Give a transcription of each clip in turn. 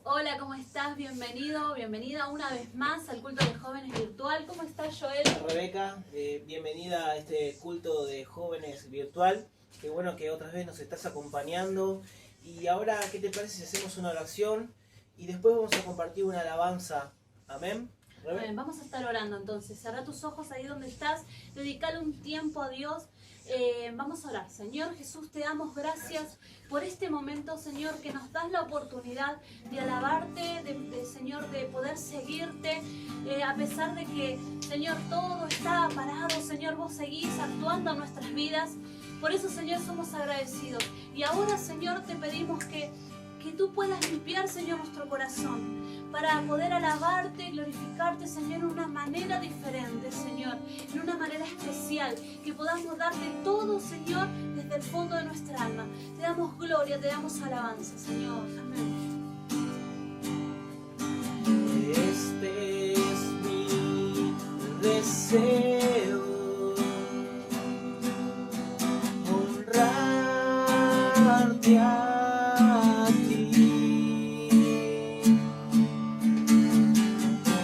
Hola, ¿cómo estás? Bienvenido, bienvenida una vez más al culto de jóvenes virtual. ¿Cómo estás, Joel? Rebeca, bienvenida a este culto de jóvenes virtual. Qué bueno que otra vez nos estás acompañando. Y ahora, ¿qué te parece si hacemos una oración y después vamos a compartir una alabanza? Amén. Bien, vamos a estar orando entonces. Cerra tus ojos ahí donde estás. Dedicale un tiempo a Dios. Vamos a orar. Señor Jesús, te damos gracias por este momento, Señor, que nos das la oportunidad de alabarte, Señor, de poder seguirte, a pesar de que, Señor, todo está parado, Señor, vos seguís actuando en nuestras vidas. Por eso, Señor, somos agradecidos. Y ahora, Señor, te pedimos que tú puedas limpiar, Señor, nuestro corazón para poder alabarte, glorificarte, Señor, de una manera diferente, Señor, en una manera especial, que podamos darte todo, Señor, desde el fondo de nuestra alma. Te damos gloria, te damos alabanza, Señor. Amén. Este es mi deseo, honrarte a ti,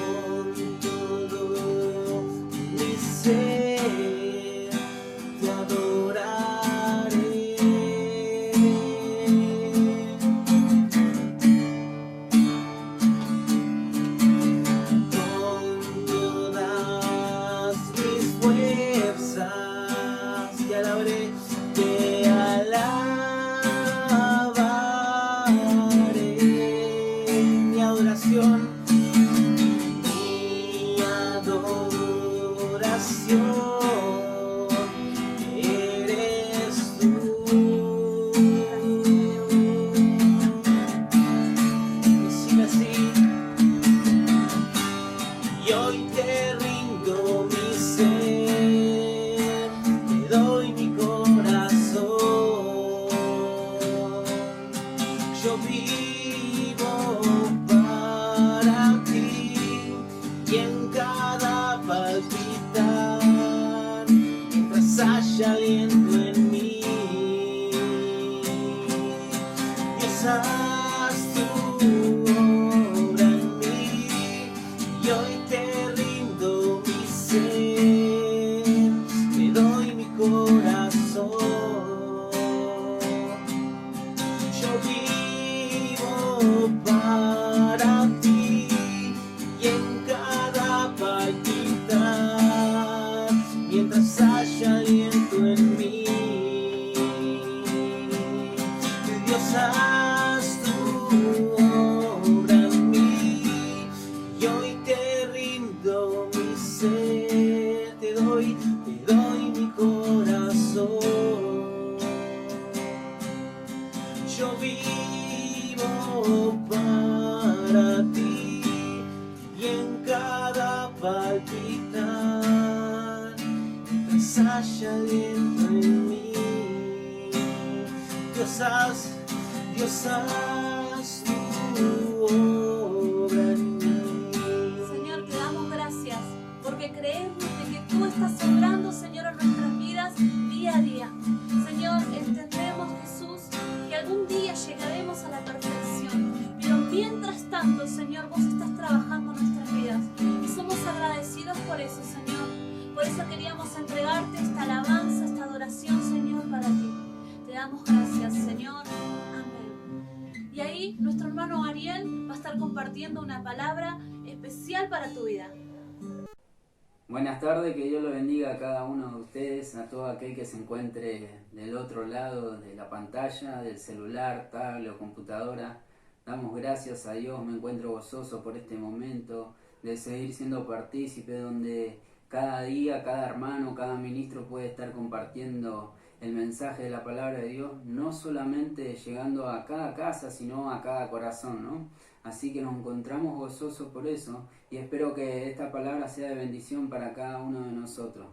con todo mi ser te adoraré. Con todas mis fuerzas te alabaré, te alabaré. Mi adoración eres tú. Decime así. Y hoy te rindo mi ser, te doy mi corazón. Yo vivo para ti y en cada palpitar, mientras haya aliento en mí, Dios, haz tu obra en mí. Y hoy te rindo mi ser, te doy mi corazón. Yo vivo para ti y en cada palpitar, mientras haya aliento en mí, Dios, haz tu obra en mí. Y hoy te rindo mi ser, te doy mi corazón. Yo vivo para ti y en cada palpitar, mientras haya aliento en mí, Dios, haz tu obra en mí. Señor, te damos gracias porque creemos de que tú estás obrando, Señor, en nuestras vidas día a día. Señor, entendemos, Jesús, que algún día llegaremos a la perfección, pero mientras tanto, Señor, vos estás trabajando en nuestras vidas y somos agradecidos por eso, Señor. Por eso queríamos entregarte esta alabanza, esta adoración, Señor, para ti. Te damos gracias, Señor. Amén. Y ahí nuestro hermano Ariel va a estar compartiendo una palabra especial para tu vida. Buenas tardes, que Dios lo bendiga a cada uno de ustedes, a todo aquel que se encuentre del otro lado de la pantalla, del celular, tablet o computadora. Damos gracias a Dios, me encuentro gozoso por este momento de seguir siendo partícipe, donde cada día, cada hermano, cada ministro puede estar compartiendo el mensaje de la palabra de Dios, no solamente llegando a cada casa, sino a cada corazón, ¿no? Así que nos encontramos gozosos por eso y espero que esta palabra sea de bendición para cada uno de nosotros.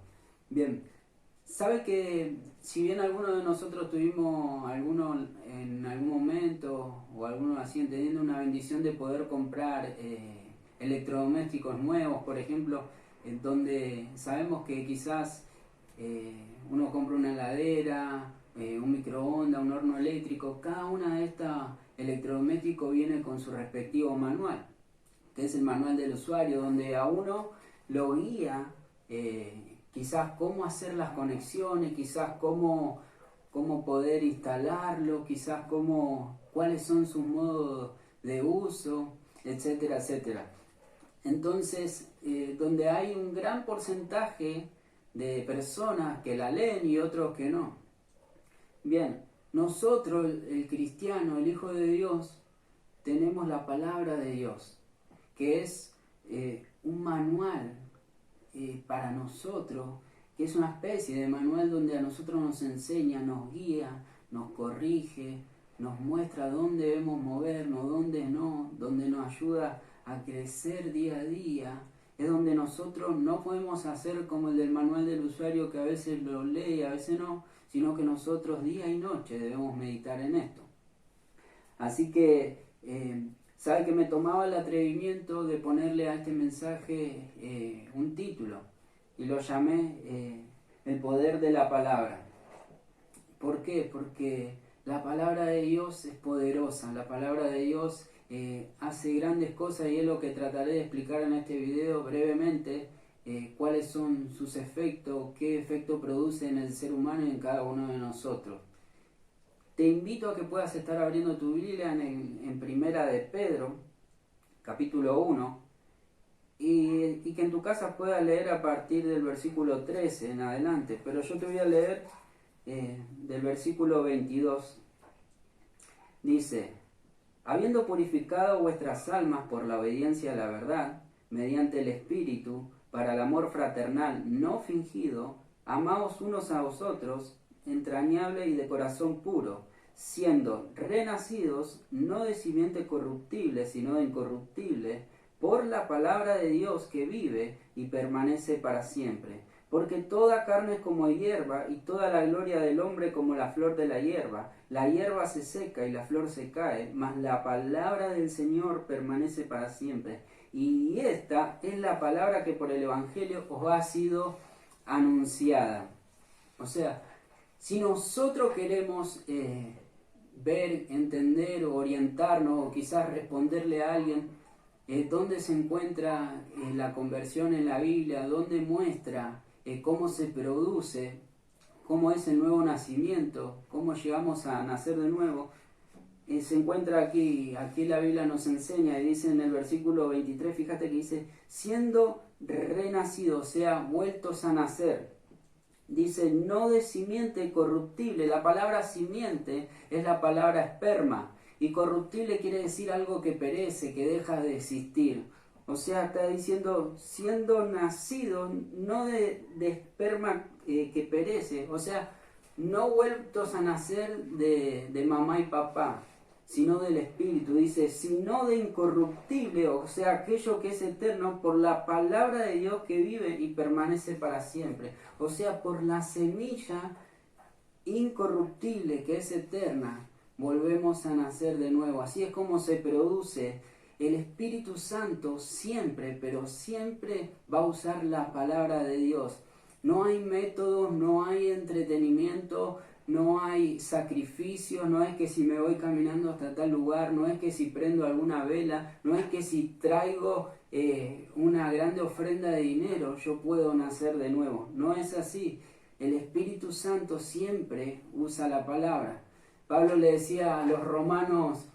Bien, ¿sabe que si bien algunos de nosotros tuvimos en algún momento o algunos así teniendo una bendición de poder comprar electrodomésticos nuevos, por ejemplo, donde sabemos que quizás uno compra una heladera, un microondas, un horno eléctrico, cada una de estos electrodomésticos viene con su respectivo manual, que es el manual del usuario, donde a uno lo guía quizás cómo hacer las conexiones, quizás cómo poder instalarlo, quizás cuáles son sus modos de uso, etcétera, etcétera. Entonces, donde hay un gran porcentaje de personas que la leen y otros que no. Bien, nosotros, el cristiano, el Hijo de Dios, tenemos la palabra de Dios, que es un manual para nosotros, que es una especie de manual donde a nosotros nos enseña, nos guía, nos corrige, nos muestra dónde debemos movernos, dónde no, donde nos ayuda a crecer día a día. Es donde nosotros no podemos hacer como el del manual del usuario, que a veces lo lee y a veces no, sino que nosotros día y noche debemos meditar en esto. Así que, sabe que me tomaba el atrevimiento de ponerle a este mensaje un título, y lo llamé El poder de la palabra. ¿Por qué? Porque la palabra de Dios es poderosa, la palabra de Dios hace grandes cosas, y es lo que trataré de explicar en este video brevemente, cuáles son sus efectos, qué efecto produce en el ser humano y en cada uno de nosotros. Te invito a que puedas estar abriendo tu Biblia en Primera de Pedro, capítulo 1, y que en tu casa puedas leer a partir del versículo 13 en adelante, pero yo te voy a leer del versículo 22. Dice: habiendo purificado vuestras almas por la obediencia a la verdad, mediante el Espíritu, para el amor fraternal no fingido, amaos unos a vosotros, entrañable y de corazón puro, siendo renacidos, no de simiente corruptible, sino de incorruptible, por la palabra de Dios que vive y permanece para siempre. Porque toda carne es como hierba, y toda la gloria del hombre como la flor de la hierba. La hierba se seca y la flor se cae, mas la palabra del Señor permanece para siempre. Y esta es la palabra que por el Evangelio os ha sido anunciada. O sea, si nosotros queremos ver, entender, orientarnos, o quizás responderle a alguien dónde se encuentra la conversión en la Biblia, dónde muestra cómo se produce, cómo es el nuevo nacimiento, cómo llegamos a nacer de nuevo, se encuentra aquí la Biblia nos enseña, y dice en el versículo 23, fíjate que dice, siendo renacidos, o sea, vueltos a nacer. Dice, no de simiente corruptible. La palabra simiente es la palabra esperma, y corruptible quiere decir algo que perece, que deja de existir. O sea, está diciendo, siendo nacidos, no de esperma que perece, o sea, no vueltos a nacer de mamá y papá, sino del Espíritu. Dice, sino de incorruptible, o sea, aquello que es eterno, por la palabra de Dios que vive y permanece para siempre. O sea, por la semilla incorruptible que es eterna, volvemos a nacer de nuevo. Así es como se produce. El Espíritu Santo siempre, pero siempre va a usar la palabra de Dios. No hay métodos, no hay entretenimiento, no hay sacrificio, no es que si me voy caminando hasta tal lugar, no es que si prendo alguna vela, no es que si traigo una grande ofrenda de dinero, yo puedo nacer de nuevo. No es así. El Espíritu Santo siempre usa la palabra. Pablo le decía a los romanos,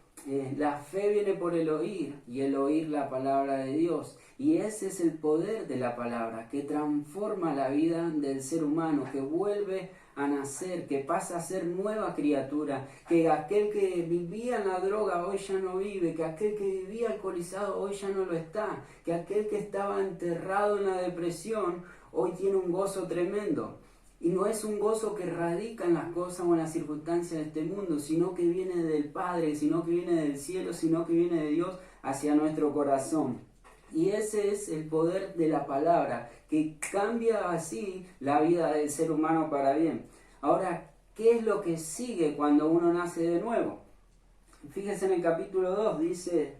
la fe viene por el oír, y el oír la palabra de Dios. Y ese es el poder de la palabra, que transforma la vida del ser humano, que vuelve a nacer, que pasa a ser nueva criatura, que aquel que vivía en la droga hoy ya no vive, que aquel que vivía alcoholizado hoy ya no lo está, que aquel que estaba enterrado en la depresión hoy tiene un gozo tremendo. Y no es un gozo que radica en las cosas o en las circunstancias de este mundo, sino que viene del Padre, sino que viene del cielo, sino que viene de Dios hacia nuestro corazón. Y ese es el poder de la palabra, que cambia así la vida del ser humano para bien. Ahora, ¿qué es lo que sigue cuando uno nace de nuevo? Fíjese en el capítulo 2, dice,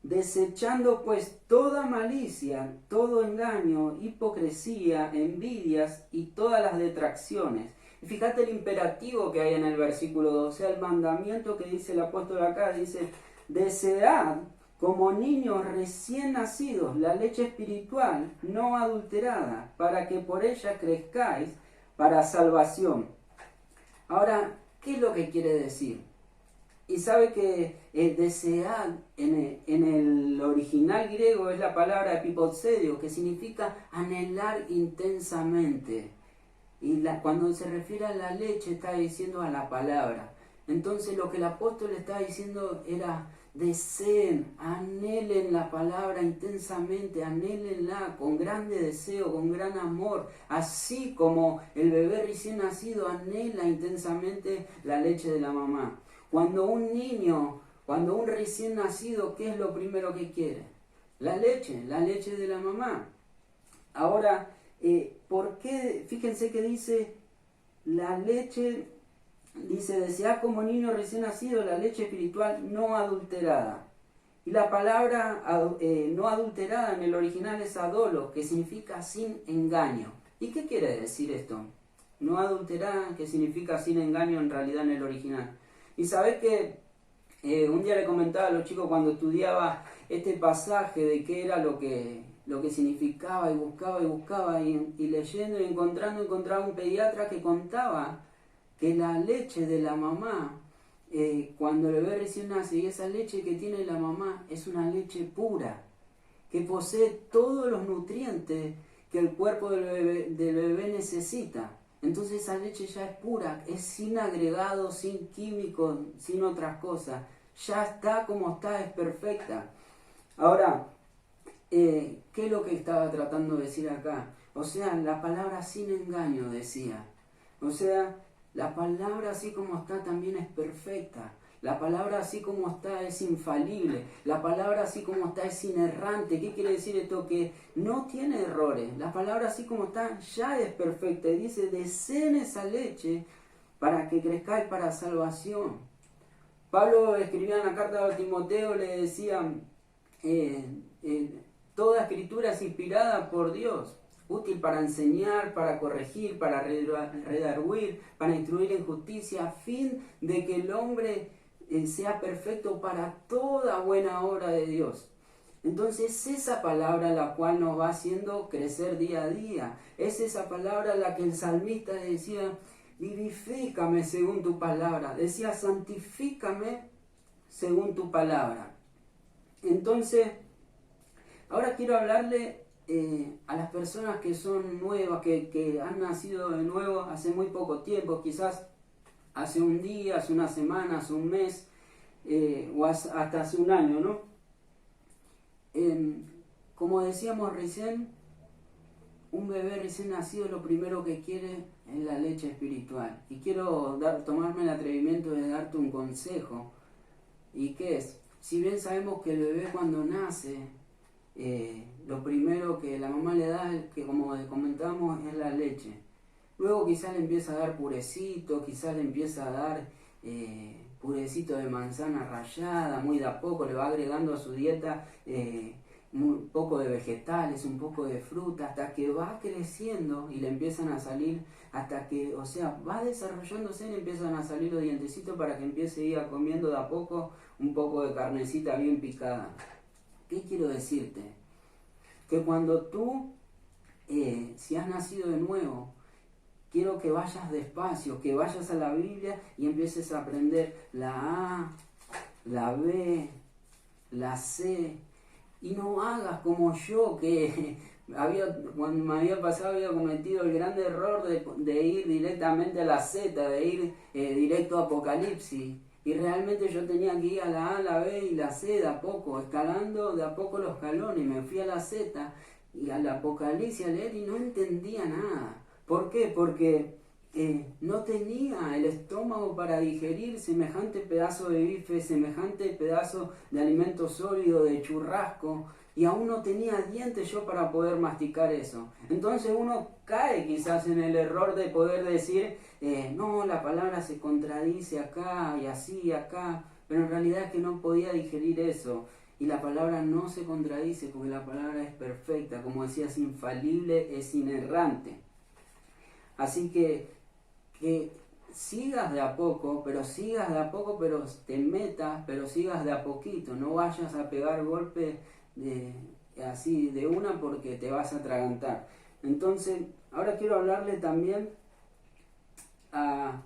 desechando pues toda malicia, todo engaño, hipocresía, envidias y todas las detracciones, Y fíjate el imperativo que hay en el versículo 2, o sea, el mandamiento que dice el apóstol acá, dice, desead como niños recién nacidos la leche espiritual no adulterada, para que por ella crezcáis para salvación. Ahora, ¿qué es lo que quiere decir? Y sabe que desead en el original griego es la palabra epipotsedio, que significa anhelar intensamente. Y cuando se refiere a la leche está diciendo a la palabra. Entonces lo que el apóstol estaba diciendo era: deseen, anhelen la palabra intensamente, anhélenla con grande deseo, con gran amor, así como el bebé recién nacido anhela intensamente la leche de la mamá. Cuando un niño, cuando un recién nacido, ¿qué es lo primero que quiere? La leche de la mamá. Ahora, ¿por qué? Fíjense que dice la leche. Dice, desead como niño recién nacido la leche espiritual no adulterada. Y la palabra no adulterada en el original es adolo, que significa sin engaño. ¿Y qué quiere decir esto? No adulterada, que significa sin engaño en realidad en el original. Y sabés que un día le comentaba a los chicos cuando estudiaba este pasaje de qué era lo que significaba, y buscaba, y leyendo y encontraba un pediatra que contaba que la leche de la mamá, cuando el bebé recién nace, y esa leche que tiene la mamá es una leche pura, que posee todos los nutrientes que el cuerpo del bebé necesita. Entonces esa leche ya es pura, es sin agregados, sin químicos, sin otras cosas. Ya está como está, es perfecta. Ahora, ¿qué es lo que estaba tratando de decir acá? O sea, la palabra sin engaño decía. O sea, la palabra así como está también es perfecta. La palabra así como está es infalible. La palabra así como está es inerrante. ¿Qué quiere decir esto? Que no tiene errores. La palabra así como está ya es perfecta. Y dice, deseen esa leche para que crezcáis para salvación. Pablo escribía en la carta a Timoteo, le decía, toda escritura es inspirada por Dios, útil para enseñar, para corregir, para redarguir, para instruir en justicia, a fin de que el hombre sea perfecto para toda buena obra de Dios. Entonces es esa palabra la cual nos va haciendo crecer día a día. Es esa palabra la que el salmista decía, vivifícame según tu palabra. Decía, santifícame según tu palabra. Entonces, ahora quiero hablarle a las personas que son nuevas, que han nacido de nuevo hace muy poco tiempo, quizás hace un día, hace una semana, hace un mes, o hasta hace un año, ¿no? Como decíamos recién, un bebé recién nacido lo primero que quiere es la leche espiritual. Y quiero tomarme el atrevimiento de darte un consejo. ¿Y qué es? Si bien sabemos que el bebé cuando nace, lo primero que la mamá le da, que como comentamos, es la leche. Luego quizás le empieza a dar purecito, quizás le empieza a dar purecito de manzana rallada, muy de a poco le va agregando a su dieta un poco de vegetales, un poco de fruta, hasta que va creciendo y le empiezan a salir, hasta que, o sea, va desarrollándose y le empiezan a salir los dientecitos para que empiece a ir comiendo de a poco un poco de carnecita bien picada. ¿Qué quiero decirte? Que cuando tú, si has nacido de nuevo, quiero que vayas despacio, que vayas a la Biblia y empieces a aprender la A, la B, la C, y no hagas como yo, que cuando me había pasado había cometido el gran error de ir directamente a la Z, de ir directo a Apocalipsis. Y realmente yo tenía que ir a la A, la B y la C de a poco, escalando de a poco los escalones. Me fui a la Z y al Apocalipsis a leer y no entendía nada. ¿Por qué? Porque no tenía el estómago para digerir semejante pedazo de bife, semejante pedazo de alimento sólido, de churrasco, y aún no tenía dientes yo para poder masticar eso. Entonces uno cae quizás en el error de poder decir, no, la palabra se contradice acá y así y acá, pero en realidad es que no podía digerir eso. Y la palabra no se contradice porque la palabra es perfecta, como decía, es infalible, es inerrante. Así que que sigas de a poco, pero te metas, pero sigas de a poquito, no vayas a pegar golpes así de una porque te vas a atragantar. Entonces, ahora quiero hablarle también a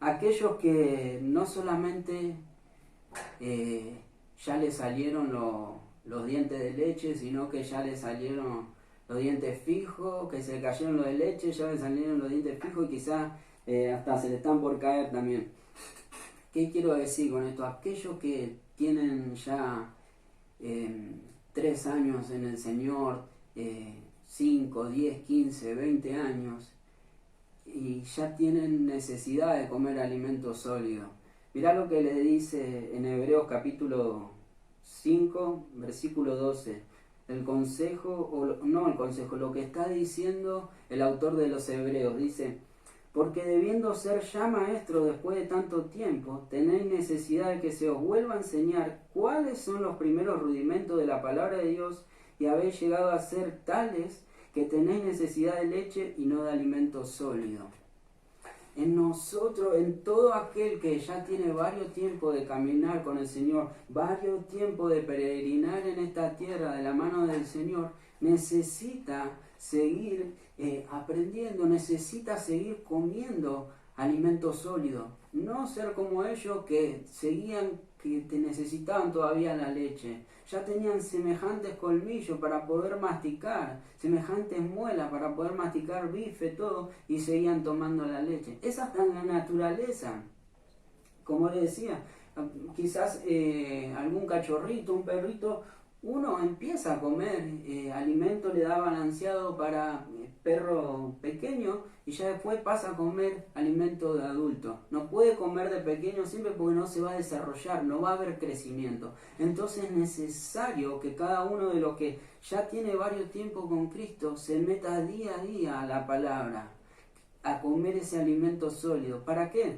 aquellos que no solamente ya les salieron los dientes de leche, sino que ya les salieron los dientes fijos, que se le cayeron los de leche, ya les salieron los dientes fijos y quizás hasta se le están por caer también. ¿Qué quiero decir con esto? Aquellos que tienen ya 3 años en el Señor, 5, 10, 15, 20 años, y ya tienen necesidad de comer alimento sólido. Mirá lo que le dice en Hebreos capítulo 5, versículo 12. Lo que está diciendo el autor de los Hebreos, dice: porque debiendo ser ya maestros después de tanto tiempo, tenéis necesidad de que se os vuelva a enseñar cuáles son los primeros rudimentos de la palabra de Dios, y habéis llegado a ser tales que tenéis necesidad de leche y no de alimento sólido. En nosotros, en todo aquel que ya tiene varios tiempos de caminar con el Señor, varios tiempos de peregrinar en esta tierra de la mano del Señor, necesita seguir aprendiendo, necesita seguir comiendo alimento sólido. No ser como ellos que te necesitaban todavía la leche. Ya tenían semejantes colmillos para poder masticar, semejantes muelas para poder masticar bife, todo, y seguían tomando la leche. Esa es la naturaleza. Como le decía, quizás algún cachorrito, un perrito, uno empieza a comer alimento, le da balanceado para perro pequeño y ya después pasa a comer alimento de adulto. No puede comer de pequeño siempre porque no se va a desarrollar, no va a haber crecimiento. Entonces es necesario que cada uno de los que ya tiene varios tiempos con Cristo se meta día a día a la palabra, a comer ese alimento sólido. ¿Para qué?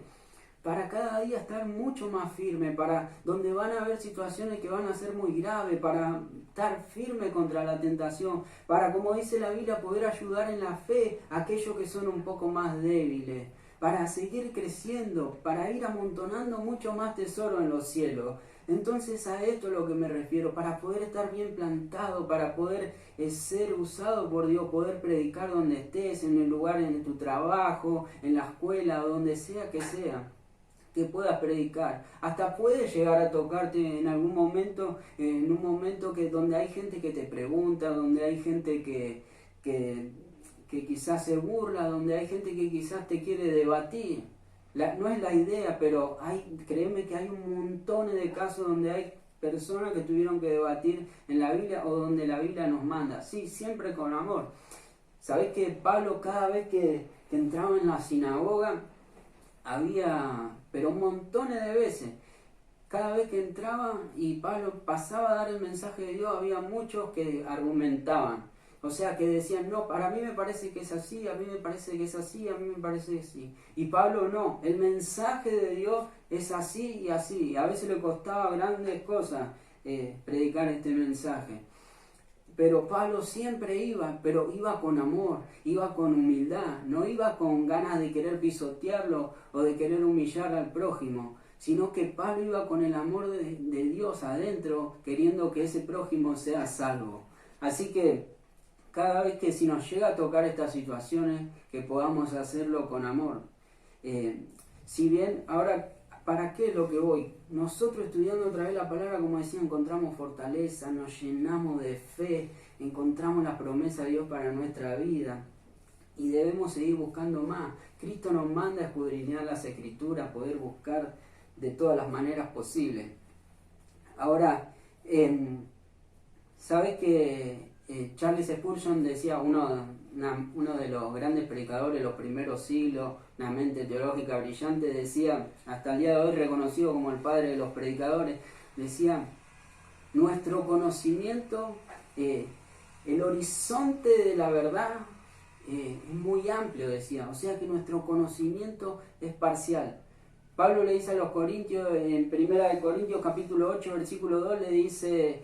Para cada día estar mucho más firme, para donde van a haber situaciones que van a ser muy graves, para estar firme contra la tentación, para, como dice la Biblia, poder ayudar en la fe a aquellos que son un poco más débiles, para seguir creciendo, para ir amontonando mucho más tesoro en los cielos. Entonces a esto es a lo que me refiero, para poder estar bien plantado, para poder ser usado por Dios, poder predicar donde estés, en el lugar, en tu trabajo, en la escuela, donde sea que puedas predicar. Hasta puede llegar a tocarte en algún momento, en un momento donde hay gente que te pregunta, donde hay gente que quizás se burla, donde hay gente que quizás te quiere debatir. No es la idea, pero créeme que hay un montón de casos donde hay personas que tuvieron que debatir en la Biblia o donde la Biblia nos manda. Sí, siempre con amor. ¿Sabés que Pablo cada vez que entraba en la sinagoga, pero montones de veces, cada vez que entraba y Pablo pasaba a dar el mensaje de Dios, había muchos que argumentaban, o sea, que decían: no, para mí me parece que es así, a mí me parece que es así, a mí me parece que sí. Y Pablo no, el mensaje de Dios es así y así. A veces le costaba grandes cosas predicar este mensaje. Pero Pablo siempre pero iba con amor, iba con humildad, no iba con ganas de querer pisotearlo o de querer humillar al prójimo, sino que Pablo iba con el amor de Dios adentro, queriendo que ese prójimo sea salvo. Así que cada vez que si nos llega a tocar estas situaciones, que podamos hacerlo con amor. Si bien, ahora, ¿para qué es lo que voy? Nosotros estudiando otra vez la palabra, como decía, encontramos fortaleza, nos llenamos de fe, encontramos la promesa de Dios para nuestra vida y debemos seguir buscando más. Cristo nos manda a escudriñar las Escrituras, poder buscar de todas las maneras posibles. Ahora, ¿sabes que Charles Spurgeon decía, uno de los grandes predicadores de los primeros siglos, una mente teológica brillante, decía, hasta el día de hoy reconocido como el padre de los predicadores, decía: nuestro conocimiento, el horizonte de la verdad es muy amplio, decía, o sea que nuestro conocimiento es parcial. Pablo le dice a los Corintios, en 1 Corintios capítulo 8, versículo 2, le dice: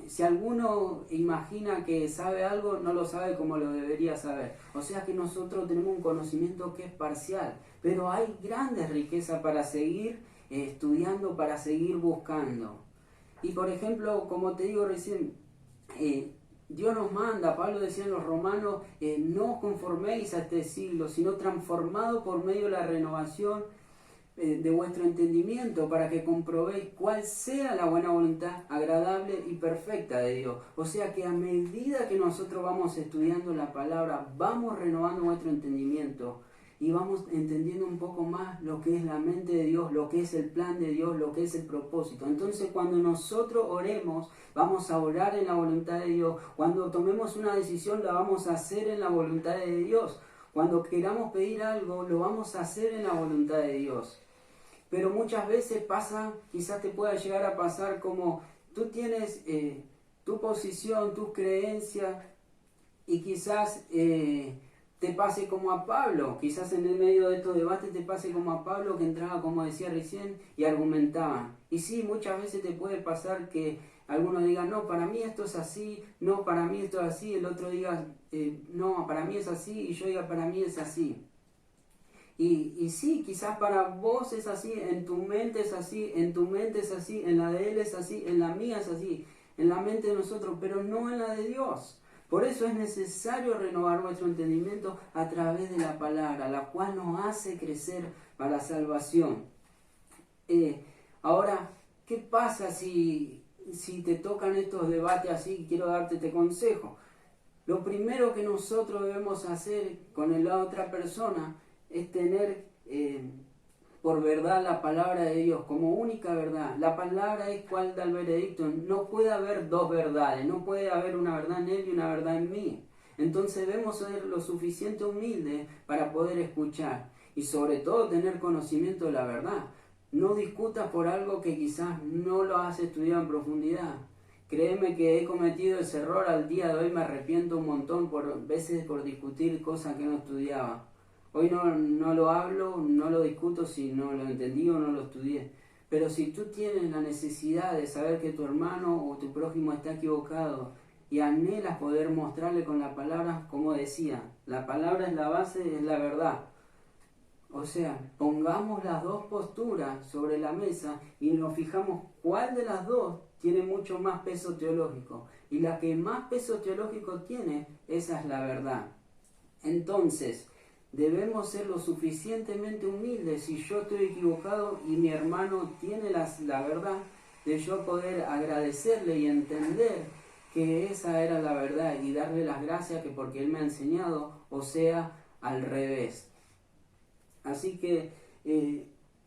si alguno imagina que sabe algo, no lo sabe como lo debería saber. O sea que nosotros tenemos un conocimiento que es parcial, pero hay grandes riquezas para seguir estudiando, para seguir buscando. Y por ejemplo, como te digo recién, Dios nos manda, Pablo decía en los Romanos, no os conforméis a este siglo, sino transformado por medio de la renovación de vuestro entendimiento, para que comprobéis cuál sea la buena voluntad agradable y perfecta de Dios. O sea que a medida que nosotros vamos estudiando la palabra, vamos renovando nuestro entendimiento y vamos entendiendo un poco más lo que es la mente de Dios, lo que es el plan de Dios, lo que es el propósito. Entonces cuando nosotros oremos, vamos a orar en la voluntad de Dios. Cuando tomemos una decisión, la vamos a hacer en la voluntad de Dios. Cuando queramos pedir algo, lo vamos a hacer en la voluntad de Dios. Pero muchas veces pasa, quizás te pueda llegar a pasar como tú tienes tu posición, tus creencias, y quizás te pase como a Pablo, quizás en el medio de estos debates te pase como a Pablo, que entraba, como decía recién, y argumentaba. Y sí, muchas veces te puede pasar que algunos digan, no, para mí esto es así, no, para mí esto es así, el otro diga, no, para mí es así, y yo diga, para mí es así. Y sí, quizás para vos es así, en tu mente es así, en tu mente es así, en la de él es así, en la mía es así, en la mente de nosotros, pero no en la de Dios. Por eso es necesario renovar nuestro entendimiento a través de la palabra, la cual nos hace crecer para la salvación. Ahora, ¿qué pasa si te tocan estos debates así? Quiero darte este consejo. Lo primero que nosotros debemos hacer con la otra persona es tener por verdad la palabra de Dios como única verdad. La palabra es cual da el veredicto. No puede haber dos verdades, no puede haber una verdad en él y una verdad en mí. Entonces debemos ser lo suficiente humildes para poder escuchar y sobre todo tener conocimiento de la verdad. No discutas por algo que quizás no lo has estudiado en profundidad. Créeme que he cometido ese error al día de hoy, me arrepiento un montón por veces por discutir cosas que no estudiaba. Hoy no lo hablo, no lo discuto si no lo entendí o no lo estudié. Pero si tú tienes la necesidad de saber que tu hermano o tu prójimo está equivocado y anhelas poder mostrarle con la palabra, como decía, la palabra es la base, es la verdad. O sea, pongamos las dos posturas sobre la mesa y nos fijamos cuál de las dos tiene mucho más peso teológico. Y la que más peso teológico tiene, esa es la verdad. Entonces, debemos ser lo suficientemente humildes. Si yo estoy equivocado y mi hermano tiene la verdad, de yo poder agradecerle y entender que esa era la verdad y darle las gracias que porque él me ha enseñado, o sea, al revés. Así que,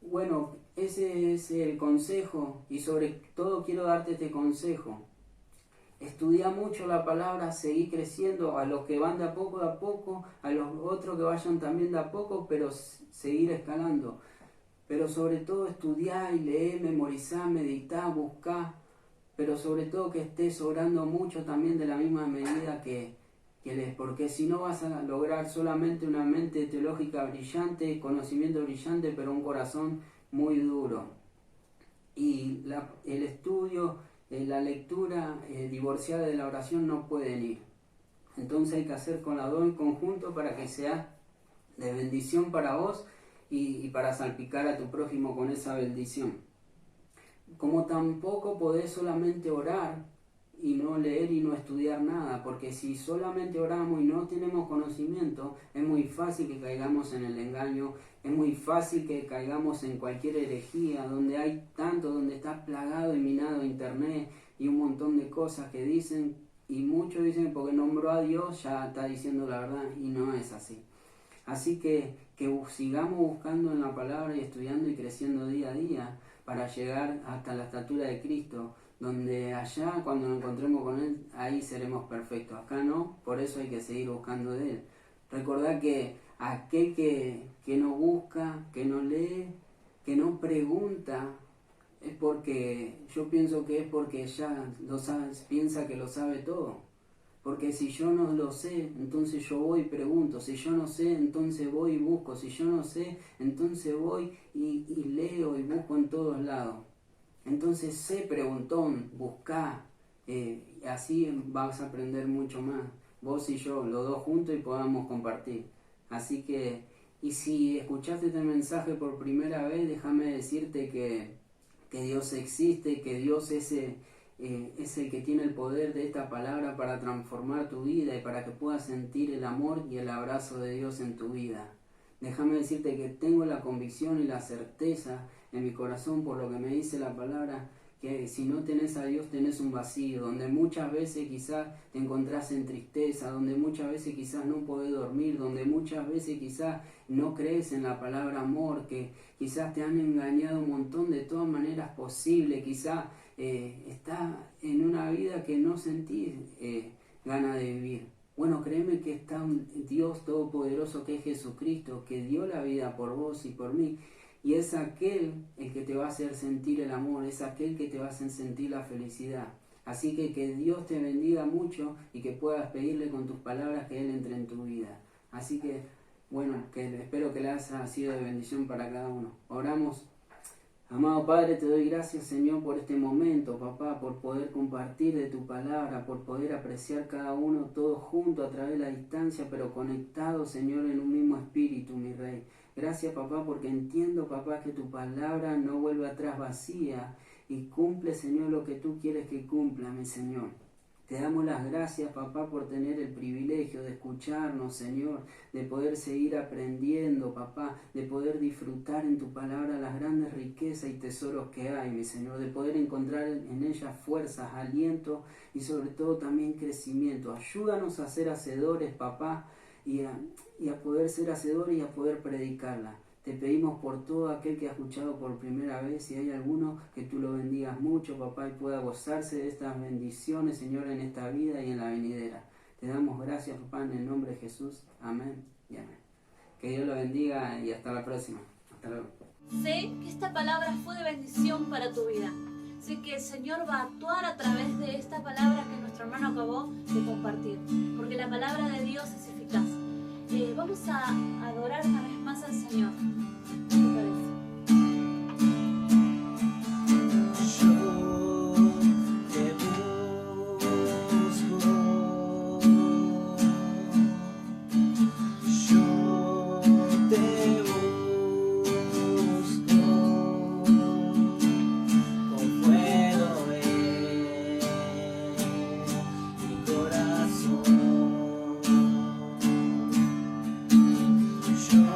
bueno, ese es el consejo y sobre todo quiero darte este consejo. Estudia mucho la palabra, seguí creciendo, a los que van de a poco, a los otros que vayan también de a poco, pero seguir escalando. Pero sobre todo estudiar y leer, memorizar, meditar, buscar, pero sobre todo que estés orando mucho también de la misma medida que lees, porque si no vas a lograr solamente una mente teológica brillante, conocimiento brillante, pero un corazón muy duro. Y el estudio, la lectura divorciada de la oración no pueden ir. Entonces hay que hacer con las dos en conjunto para que sea de bendición para vos y para salpicar a tu prójimo con esa bendición. Como tampoco podés solamente orar y no leer y no estudiar nada, porque si solamente oramos y no tenemos conocimiento, es muy fácil que caigamos en el engaño, es muy fácil que caigamos en cualquier herejía, donde está plagado y minado internet y un montón de cosas que dicen, y muchos dicen porque nombró a Dios ya está diciendo la verdad, y no es así. Así que sigamos buscando en la palabra y estudiando y creciendo día a día para llegar hasta la estatura de Cristo, donde allá cuando nos encontremos con Él, ahí seremos perfectos. Acá no, por eso hay que seguir buscando de Él. Recordad que aquel que no busca, que no lee, que no pregunta, es porque, yo pienso que es porque ya lo sabe, piensa que lo sabe todo. Porque si yo no lo sé, entonces yo voy y pregunto. Si yo no sé, entonces voy y busco. Si yo no sé, entonces voy y leo y busco en todos lados. Entonces sé preguntón, buscá, Así vas a aprender mucho más, vos y yo, los dos juntos, y podamos compartir. Así que, y si escuchaste este mensaje por primera vez, déjame decirte que Dios existe, que Dios es el que tiene el poder de esta palabra para transformar tu vida y para que puedas sentir el amor y el abrazo de Dios en tu vida. Déjame decirte que tengo la convicción y la certeza en mi corazón por lo que me dice la palabra, que si no tenés a Dios tenés un vacío, donde muchas veces quizás te encontrás en tristeza, donde muchas veces quizás no podés dormir, donde muchas veces quizás no crees en la palabra amor, que quizás te han engañado un montón de todas maneras posibles, quizás estás en una vida que no sentís ganas de vivir. Bueno, créeme que está un Dios todopoderoso que es Jesucristo, que dio la vida por vos y por mí. Y es aquel el que te va a hacer sentir el amor, es aquel que te va a hacer sentir la felicidad. Así que Dios te bendiga mucho y que puedas pedirle con tus palabras que Él entre en tu vida. Así que, bueno, espero que le haya sido de bendición para cada uno. Oramos. Amado Padre, te doy gracias, Señor, por este momento, papá, por poder compartir de tu palabra, por poder apreciar cada uno todos juntos a través de la distancia, pero conectados, Señor, en un mismo espíritu, mi Rey. Gracias, papá, porque entiendo, papá, que tu palabra no vuelve atrás vacía y cumple, Señor, lo que tú quieres que cumpla, mi Señor. Te damos las gracias, papá, por tener el privilegio de escucharnos, Señor, de poder seguir aprendiendo, papá, de poder disfrutar en tu palabra las grandes riquezas y tesoros que hay, mi Señor, de poder encontrar en ellas fuerzas, aliento y sobre todo también crecimiento. Ayúdanos a ser hacedores, papá, y a poder ser hacedores y a poder predicarla. Te pedimos por todo aquel que ha escuchado por primera vez, si hay alguno, que tú lo bendigas mucho, papá, y pueda gozarse de estas bendiciones, Señor, en esta vida y en la venidera. Te damos gracias, papá, en el nombre de Jesús. Amén y amén. Que Dios lo bendiga y hasta la próxima. Hasta luego. Sé que esta palabra fue de bendición para tu vida. Sé que el Señor va a actuar a través de esta palabra que nuestro hermano acabó de compartir, porque la palabra de Dios es eficaz. Vamos a adorar una vez más al Señor. ¿Qué te parece? Yo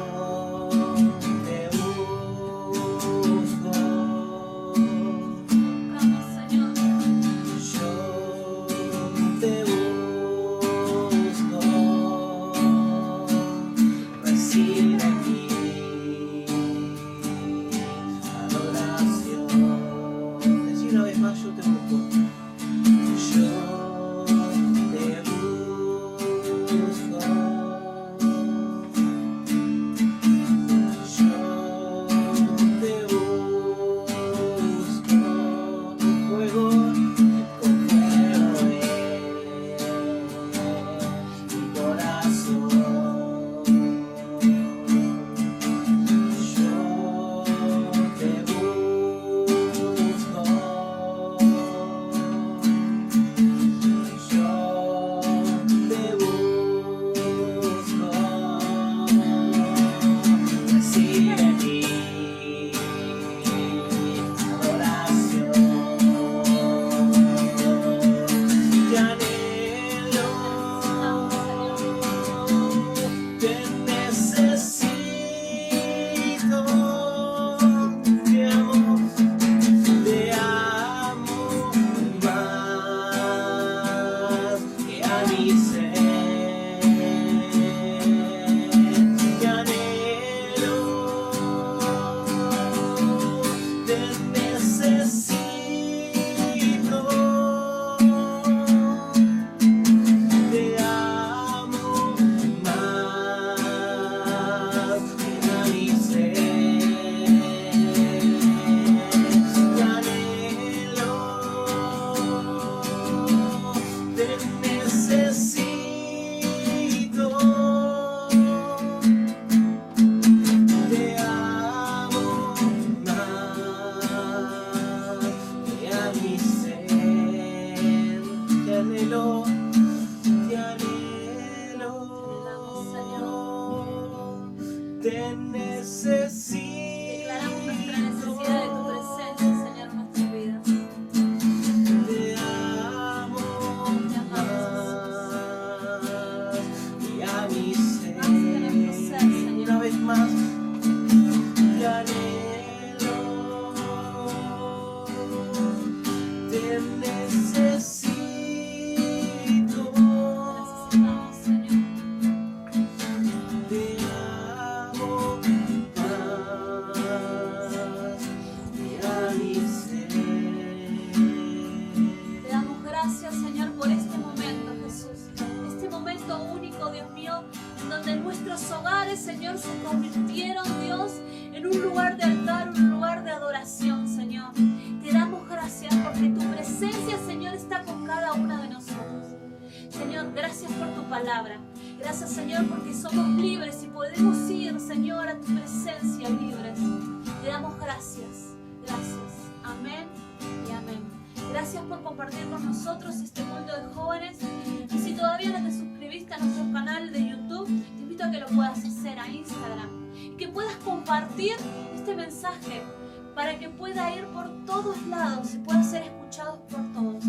necesito. Declaramos nuestra necesidad de tu presencia, Señor, en nuestras vidas. Te amo más y a mi ser. Una vez más, te anhelo, te necesito. Necesitamos, Señor. Te amo más y a mi ser. Te damos gracias, Señor, por este momento, Jesús. Este momento único, Dios mío, en donde nuestros hogares, Señor, se convirtieron, Dios, en un lugar de altar, un lugar de adoración, Señor. Te damos gracias porque tu presencia, Señor, está con cada una de nosotros. Señor, gracias por tu palabra. Gracias, Señor, porque somos libres y podemos ir, Señor, a tu presencia libres. Te damos gracias. Gracias. Amén y amén. Gracias por compartir con nosotros este culto de jóvenes. Y si todavía no te suscribiste a nuestro canal de YouTube, te invito a que lo puedas hacer a Instagram. Y que puedas compartir este mensaje para que pueda ir por todos lados y pueda ser escuchado por todos.